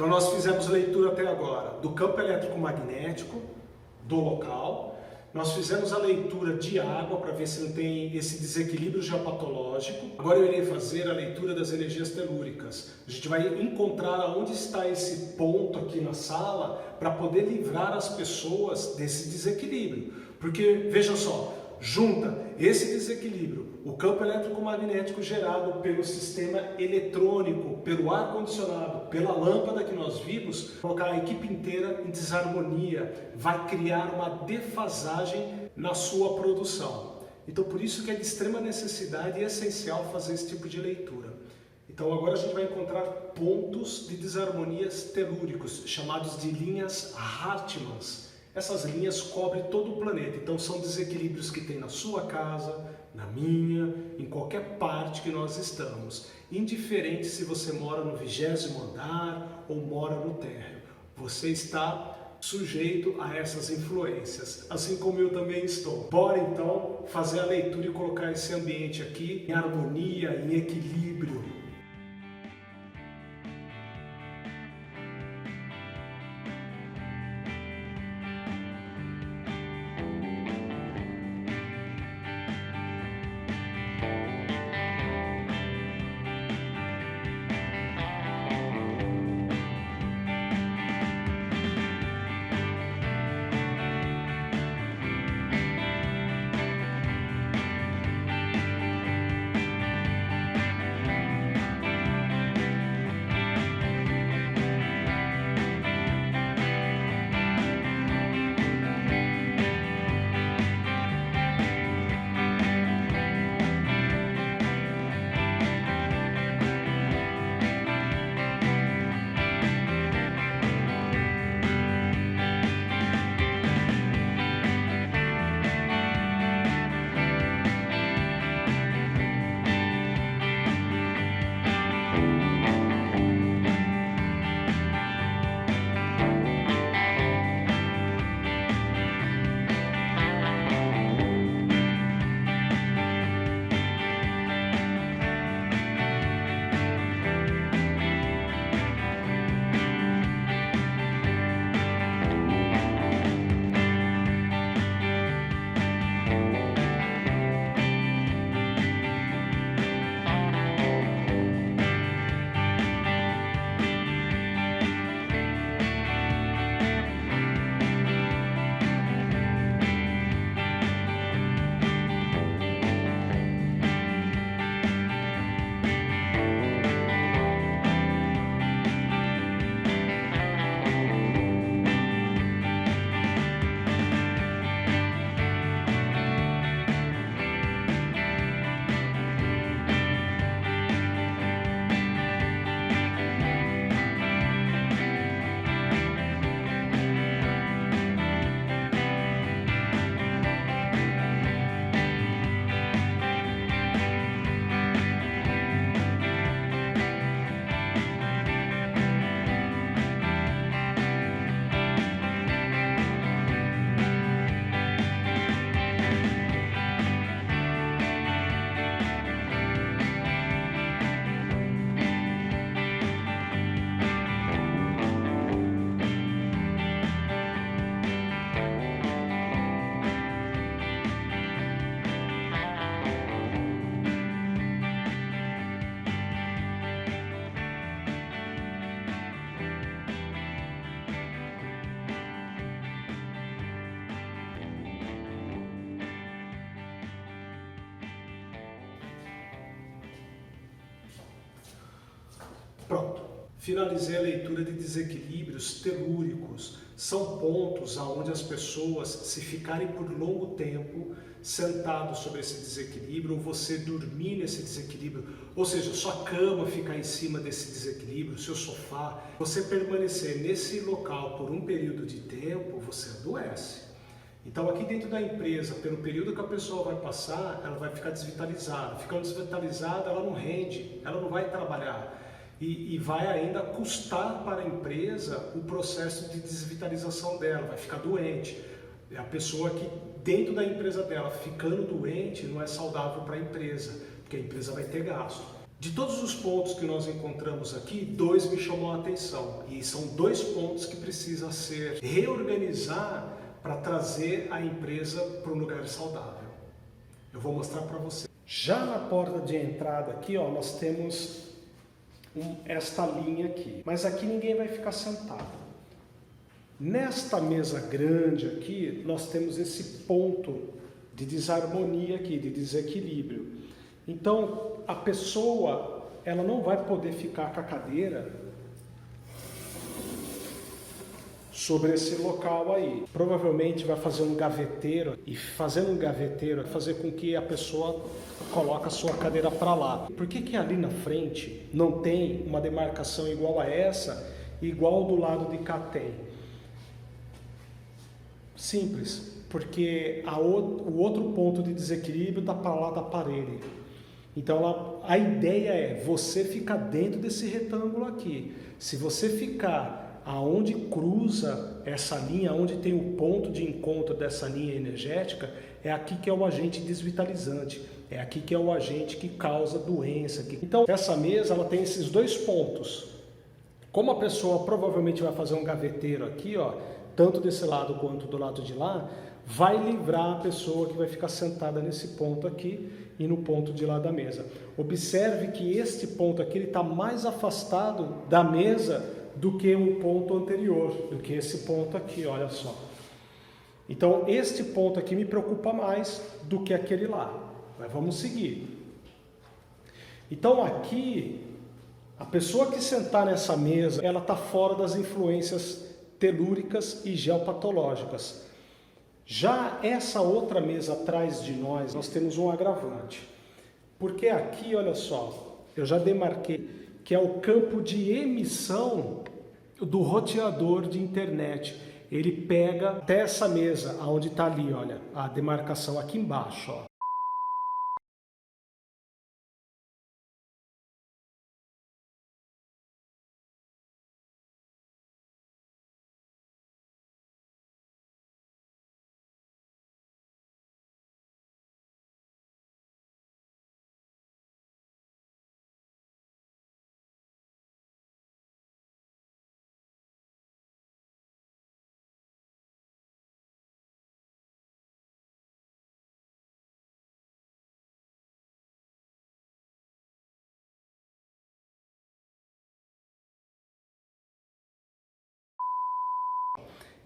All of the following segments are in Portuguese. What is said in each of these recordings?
Então nós fizemos leitura até agora do campo elétrico-magnético, do local. Nós fizemos a leitura de água para ver se não tem esse desequilíbrio geopatológico. Agora eu irei fazer a leitura das energias telúricas. A gente vai encontrar onde está esse ponto aqui na sala para poder livrar as pessoas desse desequilíbrio. Porque, veja só, junta esse desequilíbrio, o campo eletromagnético gerado pelo sistema eletrônico, pelo ar-condicionado, pela lâmpada que nós vimos, colocar a equipe inteira em desarmonia, vai criar uma defasagem na sua produção. Então, por isso que é de extrema necessidade e essencial fazer esse tipo de leitura. Então, agora a gente vai encontrar pontos de desarmonias telúricos, chamados de linhas Hartmann. Essas linhas cobrem todo o planeta, então são desequilíbrios que tem na sua casa, na minha, em qualquer parte que nós estamos. Indiferente se você mora no 20º andar ou mora no térreo, você está sujeito a essas influências, assim como eu também estou. Bora então fazer a leitura e colocar esse ambiente aqui em harmonia, em equilíbrio. Pronto, finalizei a leitura de desequilíbrios telúricos. São pontos onde as pessoas, se ficarem por longo tempo sentados sobre esse desequilíbrio, ou você dormir nesse desequilíbrio, ou seja, sua cama ficar em cima desse desequilíbrio, seu sofá, você permanecer nesse local por um período de tempo, você adoece. Então aqui dentro da empresa, pelo período que a pessoa vai passar, ela vai ficar desvitalizada. Ficando desvitalizada, ela não rende, ela não vai trabalhar. E vai ainda custar para a empresa o processo de desvitalização dela, vai ficar doente. A pessoa que dentro da empresa dela, ficando doente, não é saudável para a empresa, porque a empresa vai ter gasto. De todos os pontos que nós encontramos aqui, 2 me chamou a atenção. E são 2 pontos que precisa ser reorganizar para trazer a empresa para um lugar saudável. Eu vou mostrar para você. Já na porta de entrada aqui, ó, nós temos esta linha aqui. Mas aqui ninguém vai ficar sentado. Nesta mesa grande aqui, nós temos esse ponto de desarmonia aqui, de desequilíbrio. Então, a pessoa, ela não vai poder ficar com a cadeira sobre esse local aí. Provavelmente vai fazer um gaveteiro, e fazendo um gaveteiro, fazer com que a pessoa coloque a sua cadeira para lá. Por que que ali na frente não tem uma demarcação igual a essa, igual do lado de cá tem? Simples, porque o outro ponto de desequilíbrio está para lá da parede. Então a ideia é você ficar dentro desse retângulo aqui. Se você ficar aonde cruza essa linha, onde tem o ponto de encontro dessa linha energética, é aqui que é o agente desvitalizante, é aqui que é o agente que causa doença. Então essa mesa ela tem esses 2 pontos. Como a pessoa provavelmente vai fazer um gaveteiro aqui, ó, tanto desse lado quanto do lado de lá, vai livrar a pessoa que vai ficar sentada nesse ponto aqui e no ponto de lá da mesa. Observe que este ponto aqui está mais afastado da mesa do que o ponto anterior, do que esse ponto aqui, olha só. Então, este ponto aqui me preocupa mais do que aquele lá. Mas vamos seguir. Então, aqui, a pessoa que sentar nessa mesa, ela está fora das influências telúricas e geopatológicas. Já essa outra mesa atrás de nós temos um agravante. Porque aqui, olha só, eu já demarquei que é o campo de emissão do roteador de internet. Ele pega até essa mesa, onde está ali, olha, a demarcação aqui embaixo, ó.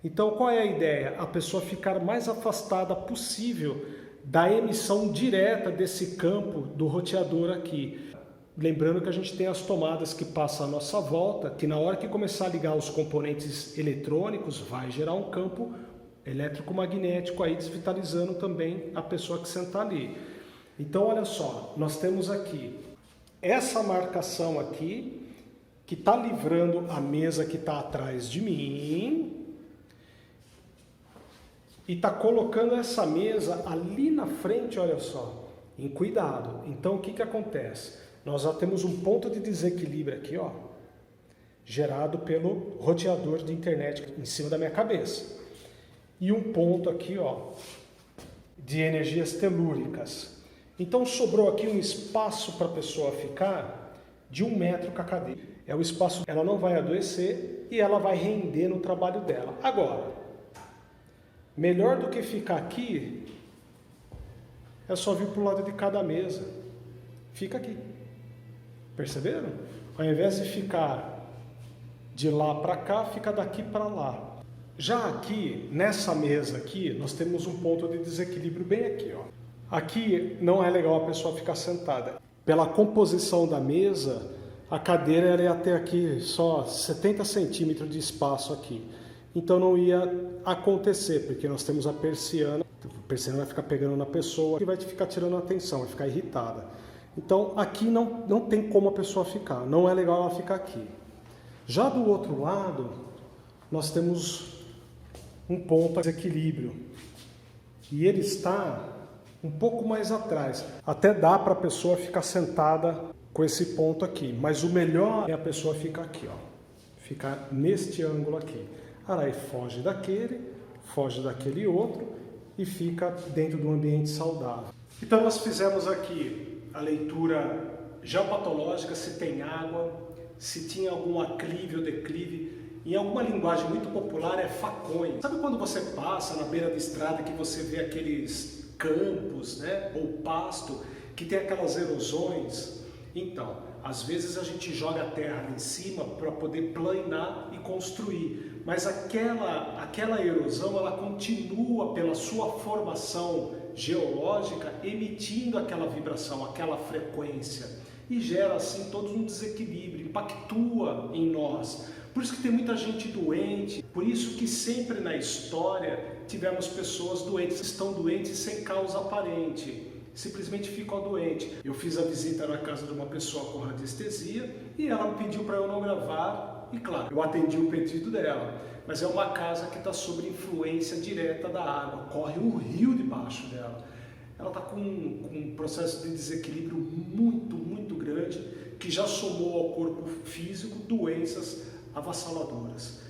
Então, qual é a ideia? A pessoa ficar mais afastada possível da emissão direta desse campo do roteador aqui. Lembrando que a gente tem as tomadas que passam à nossa volta, que na hora que começar a ligar os componentes eletrônicos, vai gerar um campo elétrico-magnético aí, desvitalizando também a pessoa que sentar ali. Então, olha só, nós temos aqui essa marcação aqui, que está livrando a mesa que está atrás de mim, e está colocando essa mesa ali na frente, olha só, em cuidado. Então, o que que acontece? Nós já temos um ponto de desequilíbrio aqui, ó, gerado pelo roteador de internet em cima da minha cabeça. E um ponto aqui, ó, de energias telúricas. Então, sobrou aqui um espaço para a pessoa ficar de 1 metro com a cadeira. É o espaço, ela não vai adoecer e ela vai render no trabalho dela. Agora, melhor do que ficar aqui, é só vir para o lado de cada mesa. Fica aqui. Perceberam? Ao invés de ficar de lá para cá, fica daqui para lá. Já aqui, nessa mesa aqui, nós temos um ponto de desequilíbrio bem aqui, ó. Aqui não é legal a pessoa ficar sentada. Pela composição da mesa, a cadeira ela ia ter aqui só 70 centímetros de espaço aqui. Então não ia acontecer, porque nós temos a persiana vai ficar pegando na pessoa e vai ficar tirando a atenção, vai ficar irritada. Então aqui não tem como a pessoa ficar, não é legal ela ficar aqui. Já do outro lado, nós temos um ponto de equilíbrio e ele está um pouco mais atrás. Até dá para a pessoa ficar sentada com esse ponto aqui, mas o melhor é a pessoa ficar aqui, ó, ficar neste ângulo aqui. Aí foge daquele outro e fica dentro do ambiente saudável. Então nós fizemos aqui a leitura geopatológica, se tem água, se tinha algum aclive ou declive. Em alguma linguagem muito popular é facões. Sabe quando você passa na beira da estrada que você vê aqueles campos, né, ou pasto, que tem aquelas erosões? Então, às vezes a gente joga a terra ali em cima para poder planar e construir, mas aquela erosão ela continua pela sua formação geológica emitindo aquela vibração, aquela frequência e gera assim todo um desequilíbrio, impactua em nós. Por isso que tem muita gente doente, por isso que sempre na história tivemos pessoas doentes, estão doentes sem causa aparente. Simplesmente ficam doentes. Eu fiz a visita na casa de uma pessoa com radiestesia e ela me pediu para eu não gravar e claro, eu atendi o pedido dela. Mas é uma casa que está sob influência direta da água, corre um rio debaixo dela. Ela está com um processo de desequilíbrio muito grande que já somou ao corpo físico doenças avassaladoras,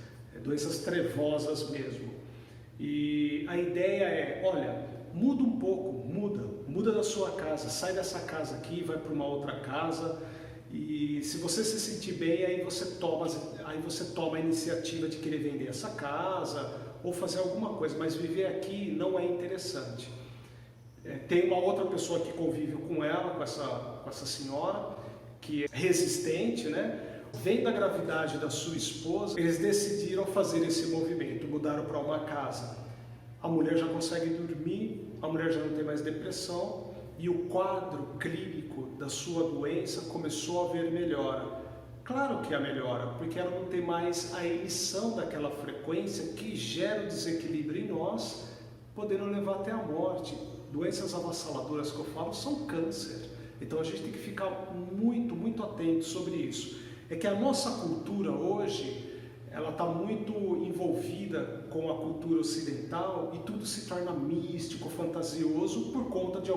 doenças trevosas mesmo. E a ideia é, olha, muda um pouco, muda da sua casa, sai dessa casa aqui, vai para uma outra casa e se você se sentir bem, aí você toma a iniciativa de querer vender essa casa ou fazer alguma coisa, mas viver aqui não é interessante. Tem uma outra pessoa que convive com ela, com essa senhora, que é resistente, né? Vem da gravidade da sua esposa, eles decidiram fazer esse movimento, mudaram para uma casa. A mulher já consegue dormir, a mulher já não tem mais depressão e o quadro clínico da sua doença começou a haver melhora. Claro que há melhora, porque ela não tem mais a emissão daquela frequência que gera o desequilíbrio em nós, podendo levar até a morte. Doenças avassaladoras que eu falo são câncer. Então a gente tem que ficar muito atento sobre isso. É que a nossa cultura hoje, ela está muito envolvida com a cultura ocidental e tudo se torna místico, fantasioso por conta de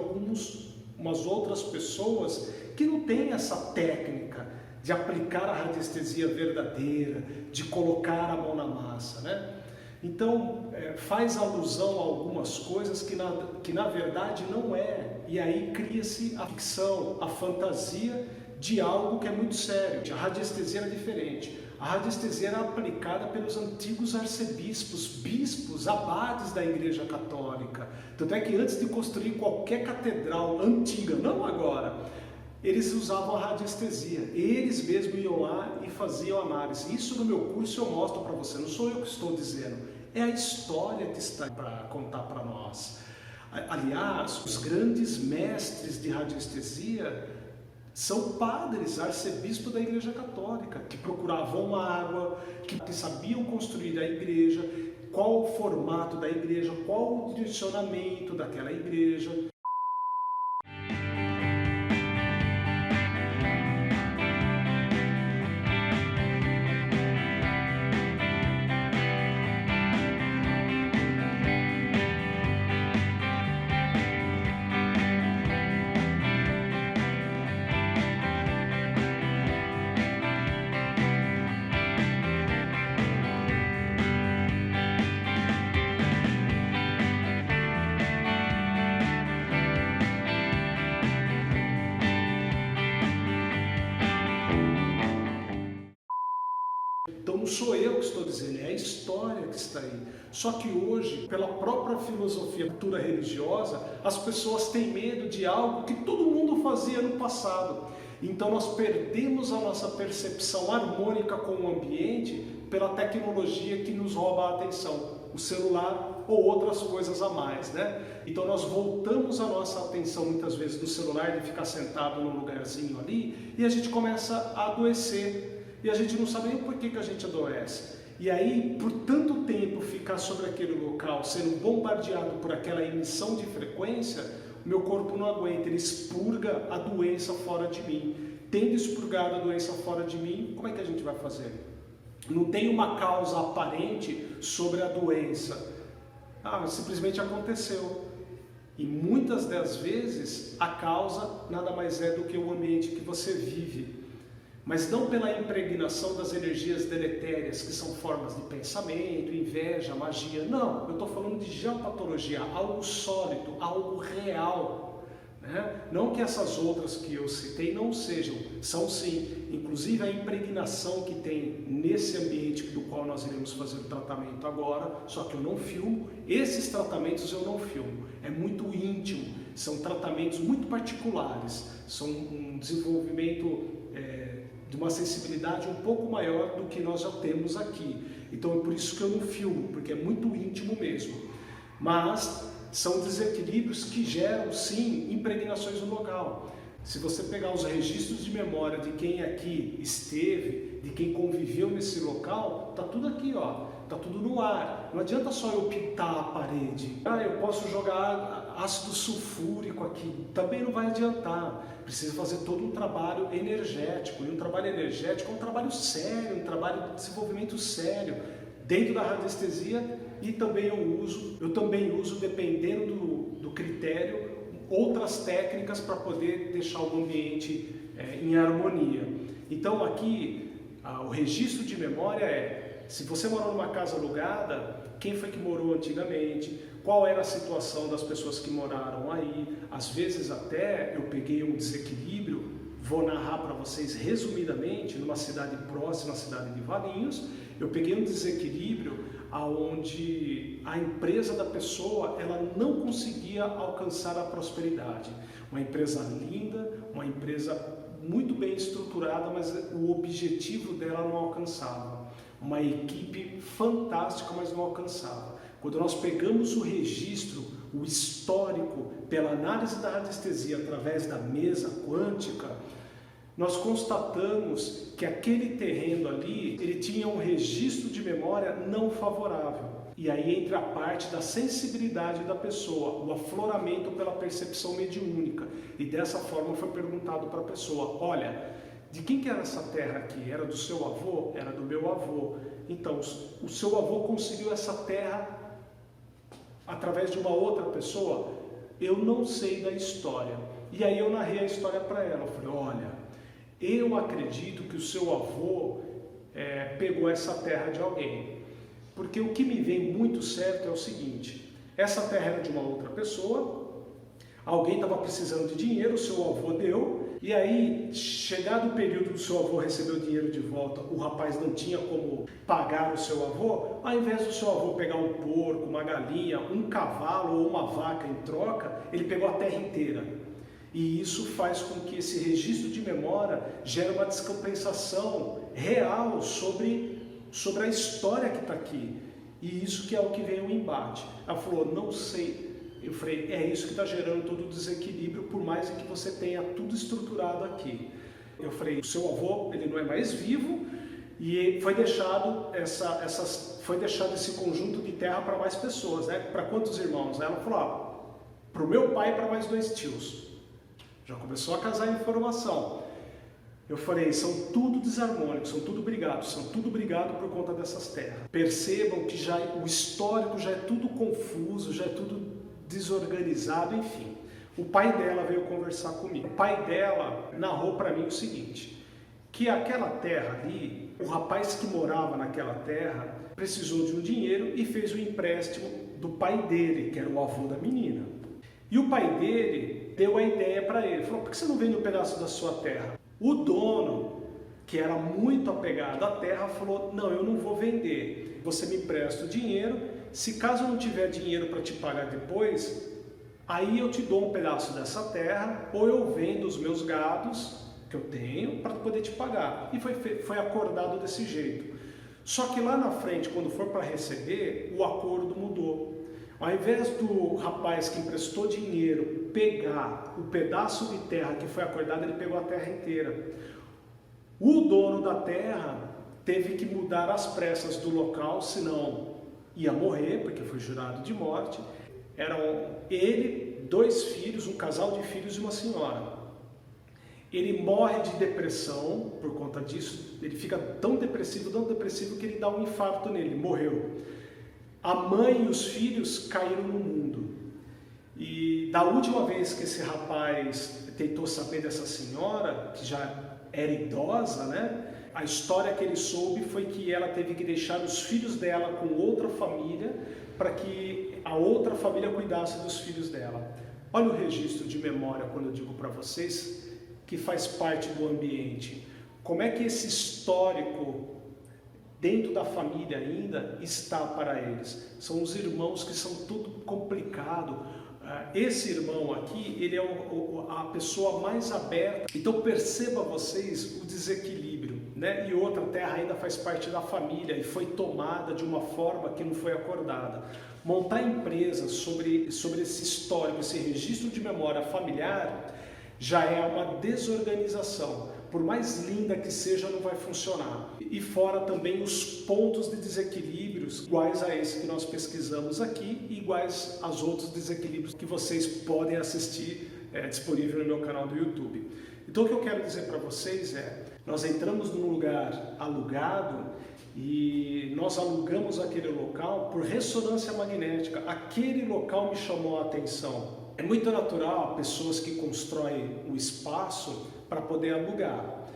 umas outras pessoas que não têm essa técnica de aplicar a radiestesia verdadeira, de colocar a mão na massa, né? Então, faz alusão a algumas coisas que na verdade não é. E aí cria-se a ficção, a fantasia de algo que é muito sério. A radiestesia era diferente. A radiestesia era aplicada pelos antigos arcebispos, bispos, abades da Igreja Católica. Tanto é que antes de construir qualquer catedral antiga, não agora, eles usavam a radiestesia. Eles mesmos iam lá e faziam análise. Isso no meu curso eu mostro para você, não sou eu que estou dizendo. É a história que está para contar para nós. Aliás, os grandes mestres de radiestesia são padres, arcebispos da Igreja Católica, que procuravam água, que sabiam construir a igreja, qual o formato da igreja, qual o direcionamento daquela igreja. Então não sou eu que estou dizendo, é a história que está aí. Só que hoje, pela própria filosofia, cultura religiosa, as pessoas têm medo de algo que todo mundo fazia no passado. Então nós perdemos a nossa percepção harmônica com o ambiente pela tecnologia que nos rouba a atenção, o celular ou outras coisas a mais, né? Então nós voltamos a nossa atenção muitas vezes do celular, de ficar sentado num lugarzinho ali, e a gente começa a adoecer. E a gente não sabe nem por que a gente adoece. E aí, por tanto tempo ficar sobre aquele local, sendo bombardeado por aquela emissão de frequência, o meu corpo não aguenta, ele expurga a doença fora de mim. Tendo expurgado a doença fora de mim, como é que a gente vai fazer? Não tem uma causa aparente sobre a doença. Simplesmente aconteceu. E muitas das vezes, a causa nada mais é do que o ambiente que você vive. Mas não pela impregnação das energias deletérias, que são formas de pensamento, inveja, magia. Não, eu estou falando de geopatologia, algo sólido, algo real, né? Não que essas outras que eu citei não sejam, são sim. Inclusive a impregnação que tem nesse ambiente do qual nós iremos fazer o tratamento agora, só que eu não filmo. Esses tratamentos eu não filmo, é muito íntimo, são tratamentos muito particulares, são um desenvolvimento de uma sensibilidade um pouco maior do que nós já temos aqui. Então é por isso que eu não filmo, porque é muito íntimo mesmo. Mas são desequilíbrios que geram, sim, impregnações no local. Se você pegar os registros de memória de quem aqui esteve, de quem conviveu nesse local, tá tudo aqui, ó, tá tudo no ar. Não adianta só eu pintar a parede. Eu posso jogar ácido sulfúrico aqui, também não vai adiantar. Precisa fazer todo um trabalho energético, e um trabalho energético é um trabalho sério, um trabalho de desenvolvimento sério, dentro da radiestesia. E também eu também uso, dependendo do critério, outras técnicas para poder deixar o ambiente em harmonia. Então aqui o registro de memória se você morou numa casa alugada, quem foi que morou antigamente, qual era a situação das pessoas que moraram aí. Às vezes até eu peguei um desequilíbrio, vou narrar para vocês resumidamente, numa cidade próxima à cidade de Valinhos, eu peguei um desequilíbrio onde a empresa da pessoa ela não conseguia alcançar a prosperidade. Uma empresa linda, uma empresa muito bem estruturada, mas o objetivo dela não alcançava. Uma equipe fantástica, mas não alcançava. Quando nós pegamos o registro, o histórico, pela análise da radiestesia através da mesa quântica, nós constatamos que aquele terreno ali, ele tinha um registro de memória não favorável. E aí entra a parte da sensibilidade da pessoa, o afloramento pela percepção mediúnica. E dessa forma foi perguntado para a pessoa, olha, de quem que era essa terra aqui? Era do seu avô? Era do meu avô. Então, o seu avô conseguiu essa terra através de uma outra pessoa? Eu não sei da história. E aí eu narrei a história para ela. Eu falei, olha, eu acredito que o seu avô pegou essa terra de alguém. Porque o que me vem muito certo é o seguinte, essa terra era de uma outra pessoa, alguém estava precisando de dinheiro, o seu avô deu, e aí, chegado o período do seu avô receber o dinheiro de volta, o rapaz não tinha como pagar o seu avô, ao invés do seu avô pegar um porco, uma galinha, um cavalo ou uma vaca em troca, ele pegou a terra inteira. E isso faz com que esse registro de memória gere uma descompensação real sobre a história que está aqui. E isso que é o que vem o embate. Ela falou, não sei. Eu falei, é isso que está gerando todo o desequilíbrio, por mais que você tenha tudo estruturado aqui. Eu falei, o seu avô, ele não é mais vivo, e foi deixado esse conjunto de terra para mais pessoas, né? Para quantos irmãos? Ela falou, para o meu pai e para mais 2 tios. Já começou a casar a informação. Eu falei, são tudo desarmônicos, são tudo brigados por conta dessas terras. Percebam que o histórico já é tudo confuso, já é tudo desorganizado, enfim. O pai dela veio conversar comigo. O pai dela narrou para mim o seguinte, que aquela terra ali, o rapaz que morava naquela terra precisou de um dinheiro e fez o empréstimo do pai dele, que era o avô da menina. E o pai dele deu a ideia para ele, falou, por que você não vende um pedaço da sua terra? O dono, que era muito apegado à terra, falou, não, eu não vou vender, você me empresta o dinheiro, se caso eu não tiver dinheiro para te pagar depois, aí eu te dou um pedaço dessa terra, ou eu vendo os meus gados que eu tenho para poder te pagar. E foi acordado desse jeito. Só que lá na frente, quando for para receber, o acordo mudou. Ao invés do rapaz que emprestou dinheiro pegar o pedaço de terra que foi acordado, ele pegou a terra inteira. O dono da terra teve que mudar às pressas do local, senão ia morrer, porque foi jurado de morte. Eram ele, 2 filhos, um casal de filhos e uma senhora. Ele morre de depressão por conta disso, ele fica tão depressivo que ele dá um infarto nele, morreu. A mãe e os filhos caíram no mundo. E da última vez que esse rapaz tentou saber dessa senhora, que já era idosa, né? A história que ele soube foi que ela teve que deixar os filhos dela com outra família para que a outra família cuidasse dos filhos dela. Olha o registro de memória quando eu digo para vocês que faz parte do ambiente. Como é que esse histórico dentro da família ainda está para eles? São os irmãos que são tudo complicado. Esse irmão aqui, ele é a pessoa mais aberta. Então perceba vocês o desequilíbrio, né? E outra, a terra ainda faz parte da família e foi tomada de uma forma que não foi acordada. Montar empresas sobre esse histórico, esse registro de memória familiar, já é uma desorganização. Por mais linda que seja, não vai funcionar. E fora também os pontos de desequilíbrios iguais a esse que nós pesquisamos aqui e iguais aos outros desequilíbrios que vocês podem assistir disponível no meu canal do YouTube. Então o que eu quero dizer para vocês nós entramos num lugar alugado e nós alugamos aquele local por ressonância magnética. Aquele local me chamou a atenção. É muito natural pessoas que constroem um espaço para poder alugar.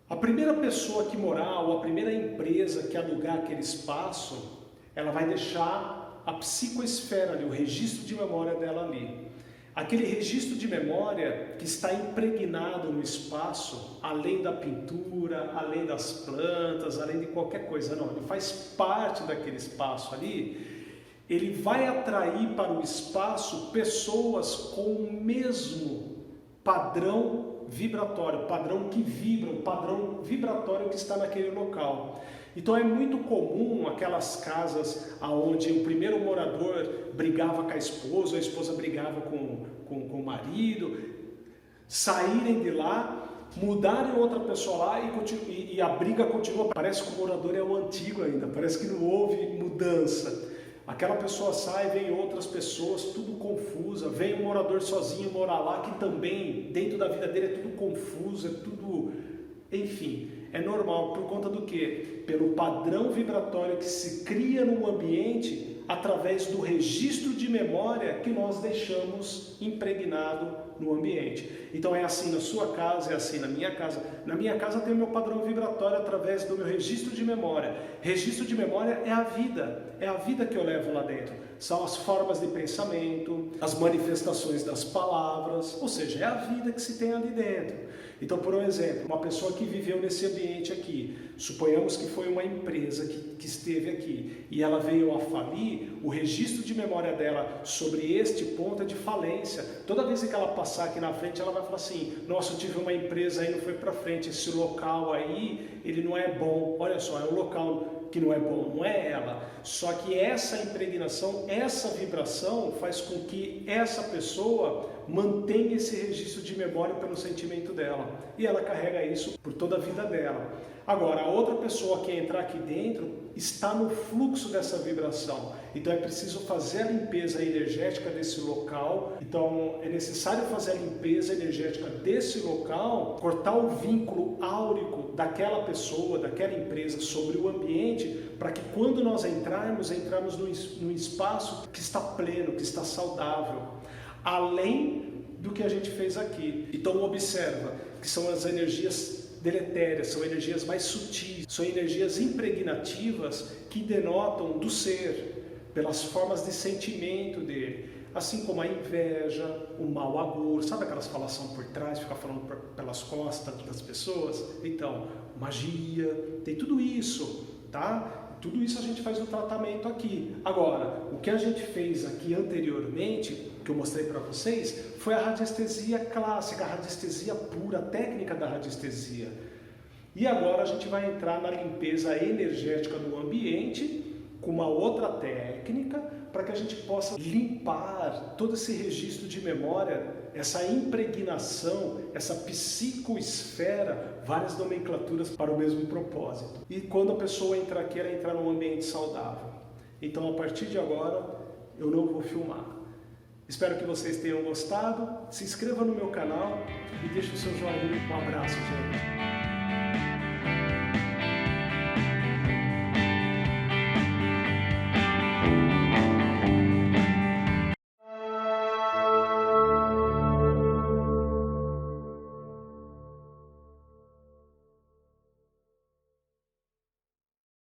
A primeira pessoa que morar ou a primeira empresa que alugar aquele espaço, ela vai deixar a psicoesfera ali, o registro de memória dela ali. Aquele registro de memória que está impregnado no espaço, além da pintura, além das plantas, além de qualquer coisa, não, ele faz parte daquele espaço ali. Ele vai atrair para o espaço pessoas com o mesmo padrão vibratório, padrão que vibra, o padrão vibratório que está naquele local. Então é muito comum aquelas casas onde o primeiro morador brigava com a esposa brigava com o marido, saírem de lá, mudarem outra pessoa lá e a briga continua. Parece que o morador é o antigo ainda, parece que não houve mudança. Aquela pessoa sai, vem outras pessoas, tudo confusa, vem um morador sozinho morar lá, que também, dentro da vida dele, é tudo confuso, é tudo... Enfim, é normal. Por conta do quê? Pelo padrão vibratório que se cria no ambiente através do registro de memória que nós deixamos impregnado no ambiente. Então é assim na sua casa, é assim na minha casa. Na minha casa tem o meu padrão vibratório através do meu registro de memória. Registro de memória é a vida que eu levo lá dentro. São as formas de pensamento, as manifestações das palavras, ou seja, é a vida que se tem ali dentro. Então, por um exemplo, uma pessoa que viveu nesse ambiente aqui, suponhamos que foi uma empresa que esteve aqui e ela veio a falir, o registro de memória dela sobre este ponto é de falência. Toda vez que ela passar aqui na frente, ela vai falar assim: nossa, eu tive uma empresa aí, não foi para frente, esse local aí, ele não é bom. Olha só, é o local que não é bom, não é ela. Só que essa impregnação, essa vibração faz com que essa pessoa mantenha esse registro de memória pelo sentimento dela. E ela carrega isso por toda a vida dela. Agora, a outra pessoa que entrar aqui dentro está no fluxo dessa vibração. Então é preciso fazer a limpeza energética desse local. Então é necessário fazer a limpeza energética desse local, cortar o vínculo áurico daquela pessoa, daquela empresa sobre o ambiente, para que quando nós entrarmos num espaço que está pleno, que está saudável, além do que a gente fez aqui. Então observa que são as energias deletérias, são energias mais sutis, são energias impregnativas que denotam do ser, pelas formas de sentimento dele, assim como a inveja, o mau agouro, sabe aquelas falação por trás, ficar falando pelas costas das pessoas? Então, magia, tem tudo isso, tá? Tudo isso a gente faz no tratamento aqui. Agora, o que a gente fez aqui anteriormente, que eu mostrei para vocês, foi a radiestesia clássica, a radiestesia pura, a técnica da radiestesia. E agora a gente vai entrar na limpeza energética do ambiente com uma outra técnica para que a gente possa limpar todo esse registro de memória, essa impregnação, essa psicoesfera, várias nomenclaturas para o mesmo propósito. E quando a pessoa entrar aqui, ela entrar num ambiente saudável. Então, a partir de agora, eu não vou filmar. Espero que vocês tenham gostado. Se inscreva no meu canal e deixe o seu joinha. Um abraço, gente.